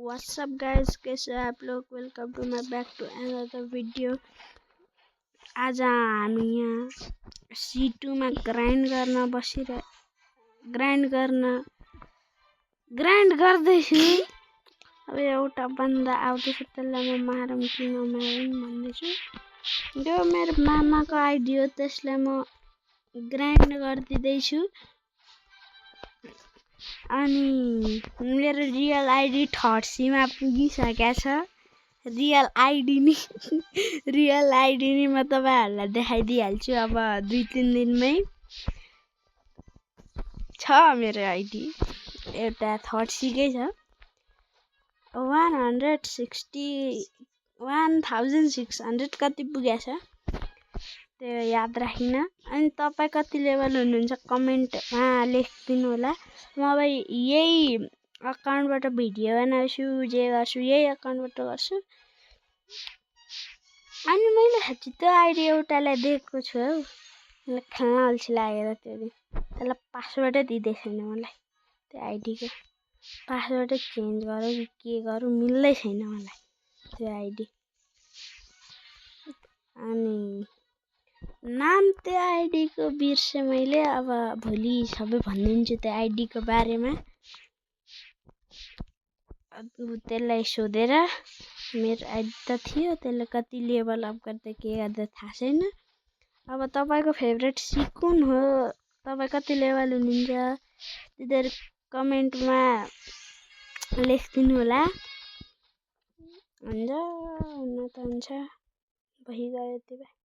WhatsApp guys, कैसे हैं आप लोग। Welcome to my back to another video. आज हामी यहाँ C2 में ग्राइन्ड गर्दैछु। अब एउटा बन्दा आउँदैछ, त्यसलाई म मारौँ कि नमारौँ भन्दैछु। यो मेरो मामाको आइडी हो, त्यसलाई म ग्राइन्ड गरिदिँदैछु। अनि मेरो रियल आइडी 30 मा पुगिसकेको छ। रियल आइडी नि म तपाईहरुलाई देखाइदिइहाल्छु अब 2-3 दिनमै। छ मेरो आइडी एउटा 30 कै छ। 1600 कति पुगेछ त्यो याद राखिन। अनि तपाई कति लेभल हुनुहुन्छ कमेन्टमा लेखिदिनु होला। म अब यही अकाउन्टबाट भिडियो बनाउँछु, जे गर्छु यही अकाउन्टबाट गर्छु। अनि मैले साँच्चै त्यो आइडी एउटालाई दिएको छु हौ, मलाई खेल्न अल्छी लागेर त्यो दिन। त्यसलाई पासवर्डै दिँदै छैन मलाई। त्यो आइडीको पासवर्डै चेन्ज गरौँ कि के गरौँ मिल्दै छैन मलाई त्यो आइडी। अनि नाम त्यो आइडीको बिर्सेँ मैले। अब भोलि सबै भनिदिन्छु त्यो आइडीको बारेमा। त्यसलाई सोधेर, मेरो आइडी त थियो, त्यसले कति लेभल अप गर्दै के गर्दै थाहा छैन। अब तपाईको फेभरेट C कुन हो, तपाई कति लेभल हुनुहुन्छ तिनीहरु कमेन्टमा लेखिदिनु होला। हुन्छ, हुन त हुन्छ, भइगयो यति बेला।